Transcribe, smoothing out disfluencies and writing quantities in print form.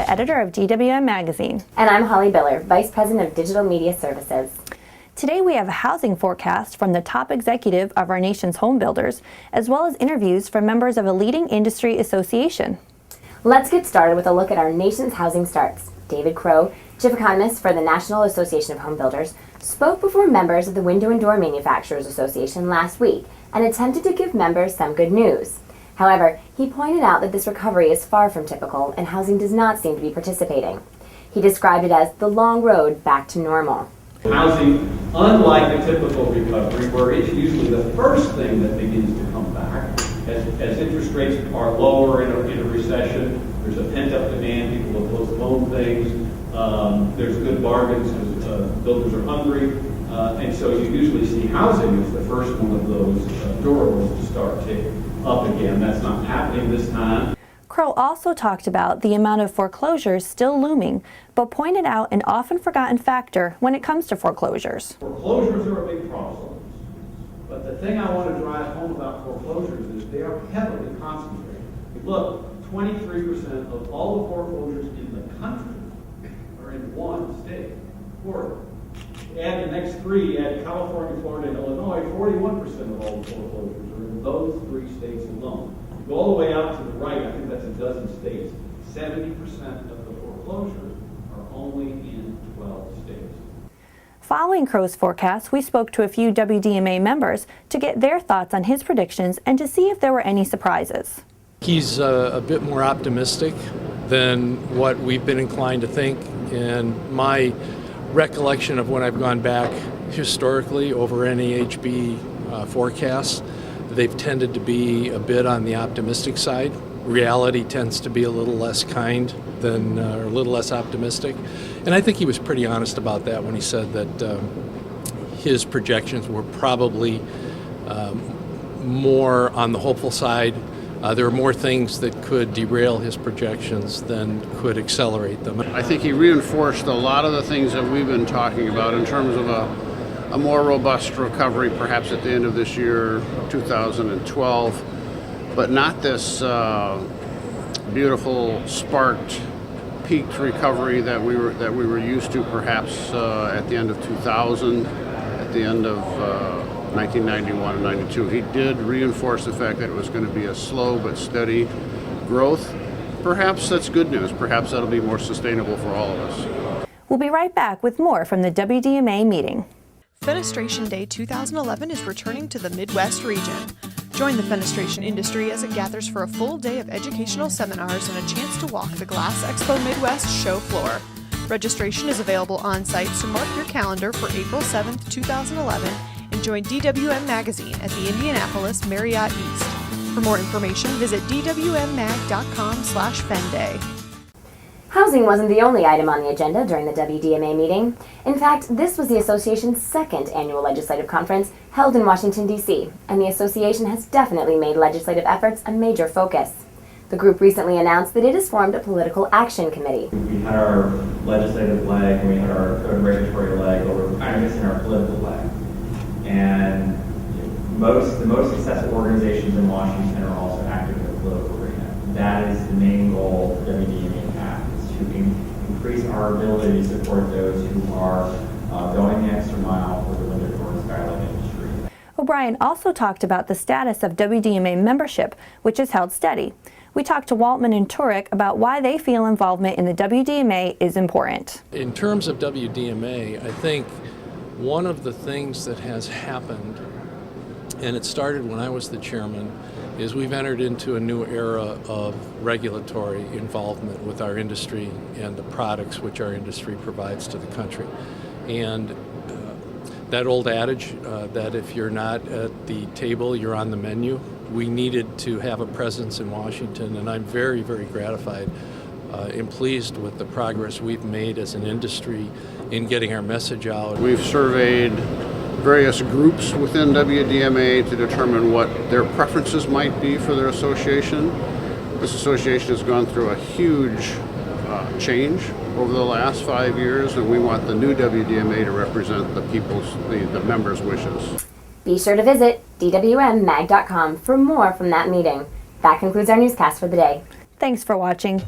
editor of DWM Magazine. And I'm Holly Biller, Vice President of Digital Media Services. Today we have a housing forecast from the top executive of our nation's home builders, as well as interviews from members of a leading industry association. Let's get started with a look at our nation's housing starts. David Crowe, Chief Economist for the National Association of Home Builders, spoke before members of the Window and Door Manufacturers Association last week and attempted to give members some good news. However, he pointed out that this recovery is far from typical and housing does not seem to be participating. He described it as the long road back to normal. Housing, unlike a typical recovery, where it's usually the first thing that begins to come back, as interest rates are lower in a recession, there's a pent-up demand, people will postpone things, there's good bargains because builders are hungry, and so you usually see housing as the first one of those durables to start to up again. That's not happening this time. Crowe also talked about the amount of foreclosures still looming, but pointed out an often forgotten factor when it comes to foreclosures. Foreclosures are a big problem, but the thing I want to drive home about foreclosures is they are heavily concentrated. Look, 23% of all the foreclosures in the country are in one state, Florida. Add the next three, add California, Florida, and Illinois, 41% of all the foreclosures are in those three states alone. Go all the way out to the right, I think that's a dozen states. 70% of the foreclosures are only in 12 states. Following Crowe's forecast, we spoke to a few WDMA members to get their thoughts on his predictions and to see if there were any surprises. He's a bit more optimistic than what we've been inclined to think, and my recollection of when I've gone back historically over NAHB forecasts, they've tended to be a bit on the optimistic side. Reality tends to be a little less kind than, or a little less optimistic. And I think he was pretty honest about that when he said that his projections were probably more on the hopeful side. There are more things that could derail his projections than could accelerate them. I think he reinforced a lot of the things that we've been talking about in terms of a more robust recovery perhaps at the end of this year, 2012, but not this beautiful sparked, peaked recovery that we were used to perhaps at the end of 2000, at the end of 1991 and 92. He did reinforce the fact that it was going to be a slow but steady growth. Perhaps that's good news. Perhaps that'll be more sustainable for all of us. We'll be right back with more from the WDMA meeting. Fenestration Day 2011 is returning to the Midwest region. Join the fenestration industry as it gathers for a full day of educational seminars and a chance to walk the Glass Expo Midwest show floor. Registration is available on site, so mark your calendar for April 7th, 2011 and join DWM Magazine at the Indianapolis Marriott East. For more information, visit dwmmag.com/fenday. Housing wasn't the only item on the agenda during the WDMA meeting. In fact, this was the association's second annual legislative conference held in Washington, D.C., and the association has definitely made legislative efforts a major focus. The group recently announced that it has formed a political action committee. We had our legislative leg and we had our code and regulatory leg, but we're kind of missing our political leg. And the most successful organizations in Washington are also active in the political arena. That is the main goal WDMA has, is to increase our ability to support those who are going the extra mile for the window, door, and skylight industry. O'Brien also talked about the status of WDMA membership, which is held steady. We talked to Waltman and Turek about why they feel involvement in the WDMA is important. In terms of WDMA, I think one of the things that has happened, and it started when I was the chairman, is we've entered into a new era of regulatory involvement with our industry and the products which our industry provides to the country. And that old adage that if you're not at the table, you're on the menu, we needed to have a presence in Washington, and I'm very, very gratified and pleased with the progress we've made as an industry in getting our message out. We've surveyed various groups within WDMA to determine what their preferences might be for their association. This association has gone through a huge change over the last 5 years, and we want the new WDMA to represent the members' wishes. Be sure to visit dwmmag.com for more from that meeting. That concludes our newscast for the day. Thanks for watching.